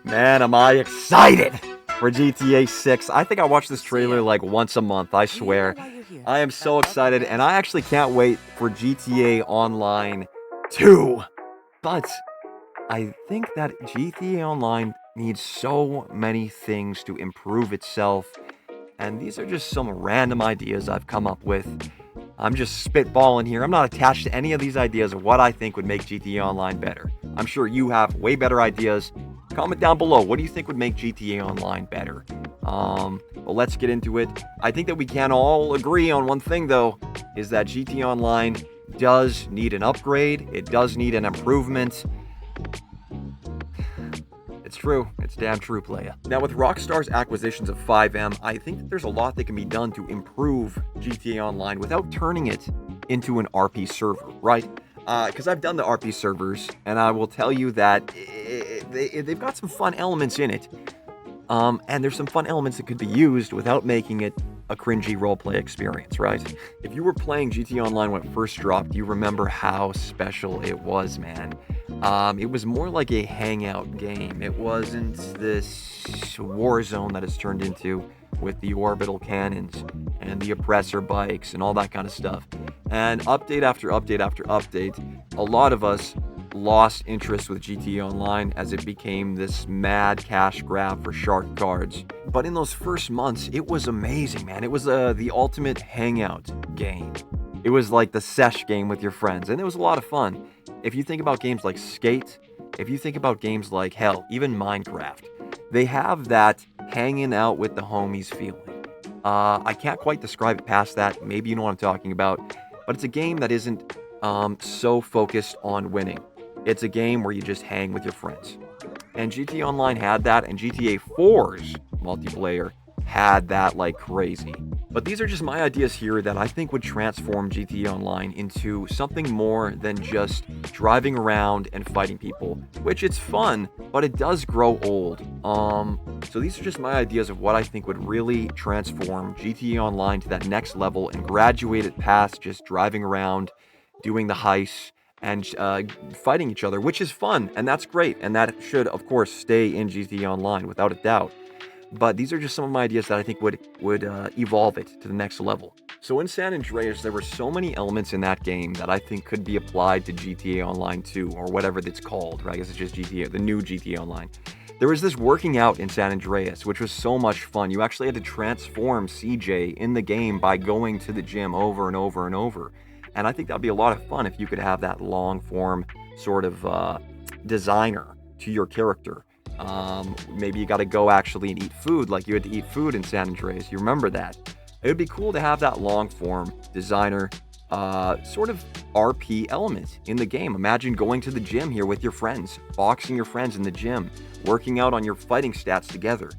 Man, am I excited for GTA 6. I think I watch this trailer like once a month, I swear. I am so excited, and I actually can't wait for GTA Online 2. But I think that GTA Online needs so many things to improve itself, and these are just some random ideas I've come up with. I'm just spitballing here. I'm not attached to any of these ideas of what I think would make GTA Online better. I'm sure you have way better ideas. Comment down below. What do you think would make GTA Online better? But let's get into it. I think that we can all agree on one thing, though, is that GTA Online does need an upgrade. It does need an improvement. It's true. It's damn true, playa. Now, with Rockstar's acquisitions of 5M, I think that there's a lot that can be done to improve GTA Online without turning it into an RP server, right? Because I've done the RP servers, and I will tell you that they've got some fun elements in it. And there's some fun elements that could be used without making it a cringy roleplay experience, right? If you were playing GTA Online when it first dropped, you remember how special it was, man. It was more like a hangout game. It wasn't this war zone that it's turned into with the orbital cannons and the oppressor bikes and all that kind of stuff. And update after update after update, a lot of us lost interest with GTA Online as it became this mad cash grab for shark cards. But in those first months, it was amazing, man. It was the ultimate hangout game. It was like the sesh game with your friends, and it was a lot of fun. If you think about games like Skate, if you think about games like, hell, even Minecraft, they have that hanging out with the homies feeling. I can't quite describe it past that. Maybe you know what I'm talking about. But it's a game that isn't so focused on winning. It's a game where you just hang with your friends. And GTA Online had that, and GTA 4's multiplayer had that like crazy. But these are just my ideas here that I think would transform GTA Online into something more than just driving around and fighting people, which it's fun, but it does grow old. So these are just my ideas of what I think would really transform GTA Online to that next level and graduate it past just driving around, doing the heists, and fighting each other, which is fun, and that's great, and that should, of course, stay in GTA Online without a doubt. But these are just some of my ideas that I think would evolve it to the next level. So in San Andreas, there were so many elements in that game that I think could be applied to GTA Online 2, or whatever it's called, right? I guess it's just GTA, the new GTA Online. There was this working out in San Andreas, which was so much fun. You actually had to transform CJ in the game by going to the gym over and over and over. And I think that'd be a lot of fun if you could have that long-form sort of designer to your character. Maybe you got to go actually and eat food like you had to eat food in San Andreas. You remember that? It would be cool to have that long-form designer sort of RP element in the game. Imagine going to the gym here with your friends, boxing your friends in the gym, working out on your fighting stats together,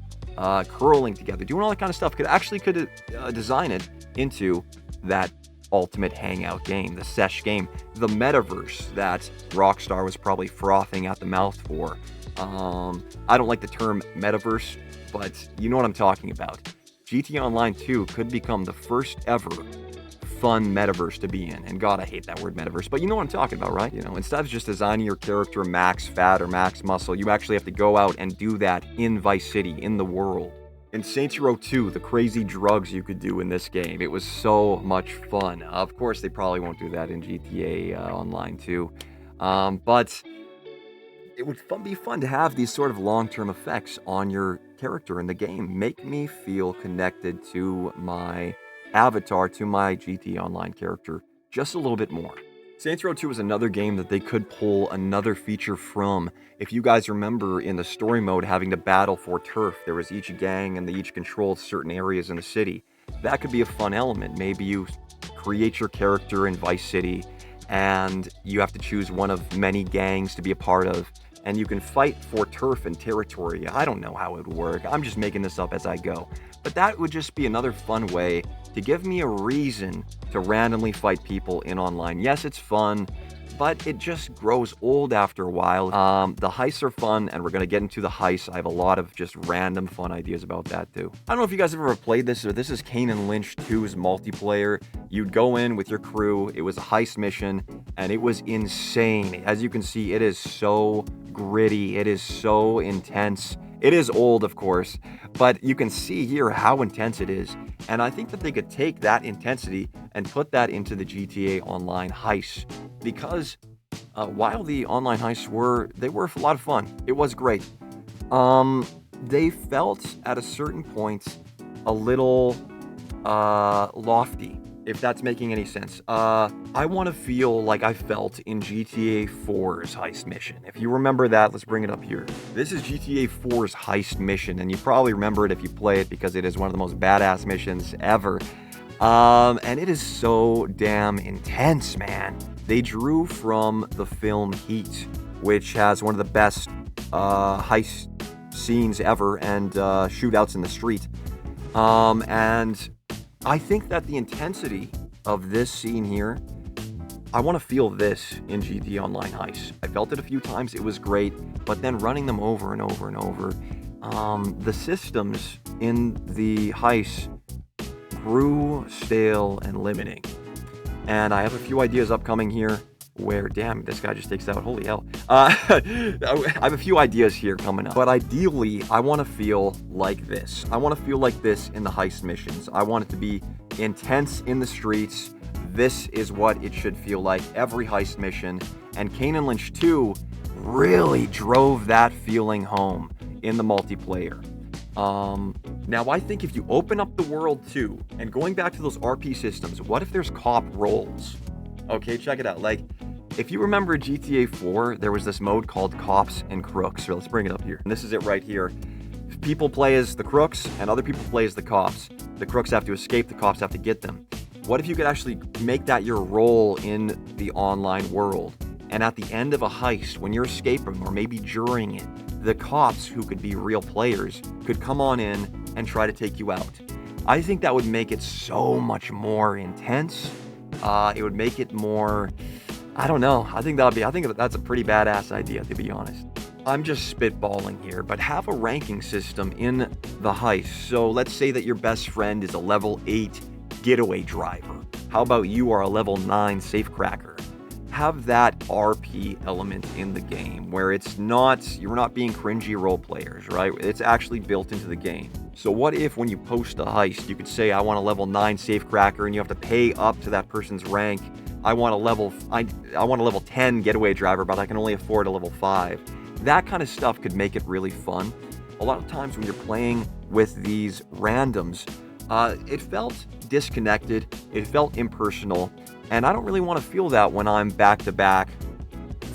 curling together, doing all that kind of stuff. Could design it into that ultimate hangout game, the sesh game, the metaverse that Rockstar was probably frothing at the mouth for. I don't like the term metaverse, but you know what I'm talking about. GTA Online 2 could become the first ever fun metaverse to be in. And God, I hate that word metaverse, but you know what I'm talking about, right? You know, instead of just designing your character max fat or max muscle, you actually have to go out and do that in Vice City, in the world. In Saints Row 2, the crazy drugs you could do in this game, it was so much fun. Of course, they probably won't do that in GTA Online 2, but it would be fun to have these sort of long-term effects on your character in the game. Make me feel connected to my avatar, to my GTA Online character, just a little bit more. Saints Row 2 is another game that they could pull another feature from. If you guys remember in the story mode having to battle for turf, there was each gang and they each controlled certain areas in the city. That could be a fun element. Maybe you create your character in Vice City and you have to choose one of many gangs to be a part of, and you can fight for turf and territory. I don't know how it would work. I'm just making this up as I go. But that would just be another fun way to give me a reason to randomly fight people in online. Yes, it's fun, but it just grows old after a while. The heists are fun, and we're going to get into the heists. I have a lot of just random fun ideas about that, too. I don't know if you guys have ever played this, or this is Kane and Lynch 2's multiplayer. You'd go in with your crew. It was a heist mission, and it was insane. As you can see, it is so gritty. It is so intense. It is old, of course, but you can see here how intense it is. And I think that they could take that intensity and put that into the GTA Online heists, because while the online heists were a lot of fun. It was great. They felt at a certain point a little lofty, if that's making any sense. I want to feel like I felt in GTA 4's heist mission. If you remember that, let's bring it up here. This is GTA 4's heist mission, and you probably remember it if you play it because it is one of the most badass missions ever. And it is so damn intense, man. They drew from the film Heat, which has one of the best heist scenes ever and shootouts in the street. And I think that the intensity of this scene here, I want to feel this in GTA Online heists. I felt it a few times, it was great, but then running them over and over and over, the systems in the heists grew stale and limiting. And I have a few ideas upcoming here where, damn, this guy just takes out, holy hell. I have a few ideas here coming up, but ideally, I want to feel like this. I want to feel like this in the heist missions. I want it to be intense in the streets. This is what it should feel like every heist mission, and Kane and Lynch 2 really drove that feeling home in the multiplayer. Now I think if you open up the world too, and going back to those RP systems, what if there's cop roles? Okay, check it out. Like, if you remember GTA 4, there was this mode called Cops and Crooks. So let's bring it up here. And this is it right here. People play as the crooks, and other people play as the cops. The crooks have to escape, the cops have to get them. What if you could actually make that your role in the online world? And at the end of a heist, when you're escaping, or maybe during it, the cops, who could be real players, could come on in and try to take you out. I think that would make it so much more intense. It would make it more, I don't know. I think that's a pretty badass idea, to be honest. I'm just spitballing here, but have a ranking system in the heist. So let's say that your best friend is a level 8 getaway driver. How about you are a level 9 safecracker? Have that RP element in the game where you're not being cringy role players, right? It's actually built into the game. So what if when you post a heist, you could say, I want a level 9 safecracker, and you have to pay up to that person's rank. I want a level 10 getaway driver, but I can only afford a level 5. That kind of stuff could make it really fun. A lot of times when you're playing with these randoms, it felt disconnected, it felt impersonal, and I don't really want to feel that when I'm back-to-back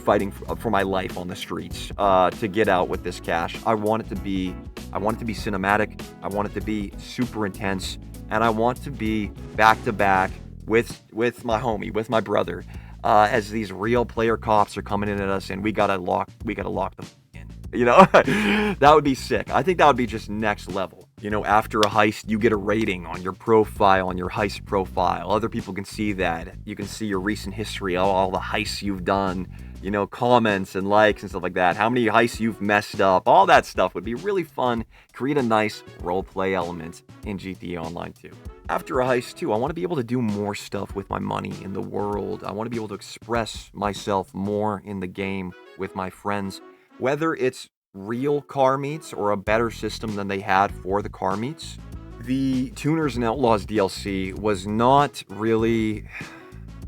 fighting for my life on the streets to get out with this cash. I want it to be cinematic, I want it to be super intense, and I want to be back-to-back with my homie, with my brother, as these real player cops are coming in at us, and we gotta lock them in. You know, that would be sick. I think that would be just next level. You know, after a heist, you get a rating on your profile, on your heist profile. Other people can see that. You can see your recent history, all the heists you've done, you know, comments and likes and stuff like that. How many heists you've messed up. All that stuff would be really fun. Create a nice roleplay element in GTA Online 2. After a heist, too, I want to be able to do more stuff with my money in the world. I want to be able to express myself more in the game with my friends. Whether it's real car meets or a better system than they had for the car meets. The Tuners and Outlaws DLC was not really...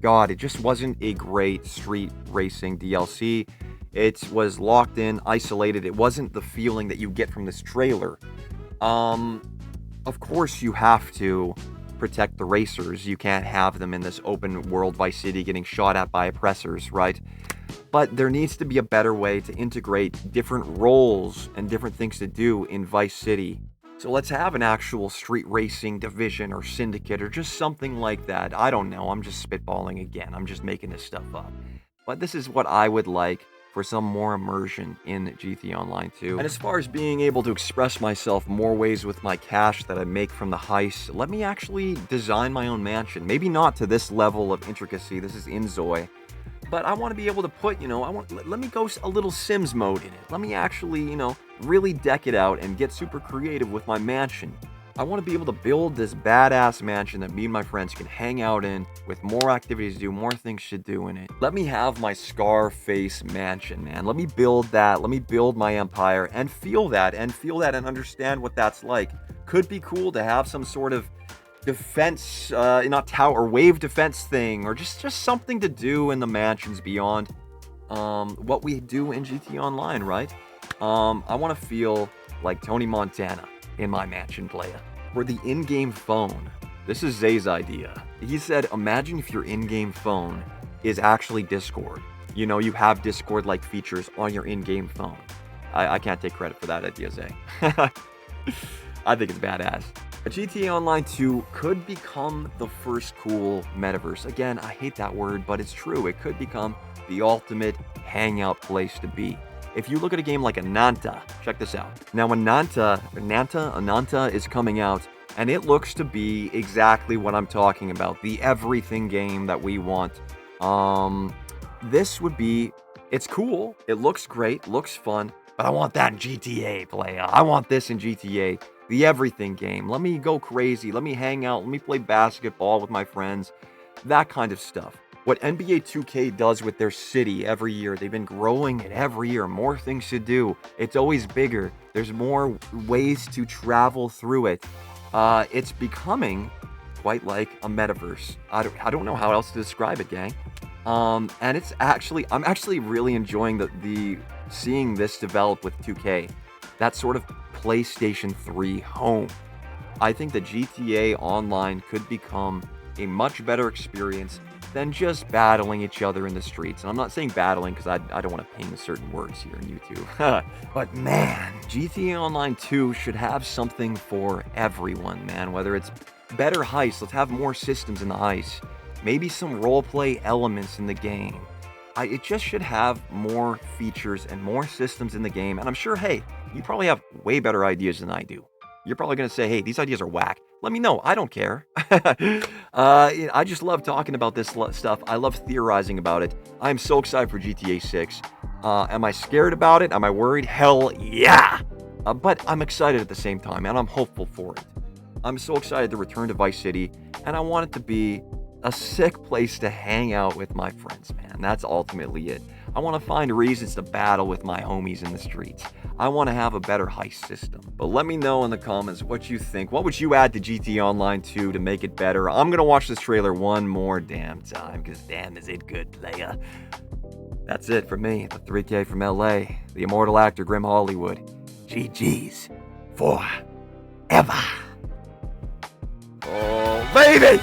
God, it just wasn't a great street racing DLC. It was locked in, isolated. It wasn't the feeling that you get from this trailer. Of course you have to protect the racers. You can't have them in this open world Vice City getting shot at by oppressors, right? But there needs to be a better way to integrate different roles and different things to do in Vice City. So let's have an actual street racing division or syndicate or just something like that. I don't know. I'm just spitballing again. I'm just making this stuff up. But this is what I would like for some more immersion in GTA Online 2. And as far as being able to express myself more ways with my cash that I make from the heist, let me actually design my own mansion. Maybe not to this level of intricacy. This is Inzoi. But I want to be able to put, let me go a little Sims mode in it. Let me actually, really deck it out and get super creative with my mansion. I want to be able to build this badass mansion that me and my friends can hang out in with more activities to do, more things to do in it. Let me have my Scarface mansion, man. Let me build that. Let me build my empire and feel that and understand what that's like. Could be cool to have some sort of defense, not tower or wave defense thing, or just something to do in the mansions beyond what we do in GT Online, right? I want to feel like Tony Montana in my mansion, playa. For the in-game phone, this is Zay's idea. He said, imagine if your in-game phone is actually Discord. You know, you have Discord-like features on your in-game phone. I can't take credit for that idea, Zay. I think it's badass. GTA Online 2 could become the first cool metaverse. Again, I hate that word, but it's true. It could become the ultimate hangout place to be. If you look at a game like Ananta, check this out. Now, Ananta is coming out, and it looks to be exactly what I'm talking about. The everything game that we want. This would be, it's cool. It looks great, looks fun, but I want that in GTA, playa. I want this in GTA. The everything game. Let me go crazy. Let me hang out. Let me play basketball with my friends. That kind of stuff. What NBA 2K does with their city every year, they've been growing it every year. More things to do. It's always bigger. There's more ways to travel through it. It's becoming quite like a metaverse. I don't know how else to describe it, gang. And I'm actually really enjoying the seeing this develop with 2K. That sort of PlayStation 3 home. I think that GTA Online could become a much better experience than just battling each other in the streets. And I'm not saying battling because I don't want to ping certain words here on YouTube. But man, GTA Online 2 should have something for everyone, man. Whether it's better heist, let's have more systems in the heist. Maybe some roleplay elements in the game. It just should have more features and more systems in the game. And I'm sure, hey, you probably have way better ideas than I do. You're probably going to say, hey, these ideas are whack. Let me know. I don't care. I just love talking about this stuff. I love theorizing about it. I'm so excited for GTA 6. Am I scared about it? Am I worried? Hell yeah! But I'm excited at the same time, and I'm hopeful for it. I'm so excited to return to Vice City, and I want it to be a sick place to hang out with my friends, man. That's ultimately it. I want to find reasons to battle with my homies in the streets. I want to have a better heist system. But let me know in the comments what you think. What would you add to GTA Online 2 to make it better? I'm going to watch this trailer one more damn time, because damn is it good, playa. That's it for me, the 3K from LA, the immortal actor Grimm Hollywood. GG's forever. Oh, baby!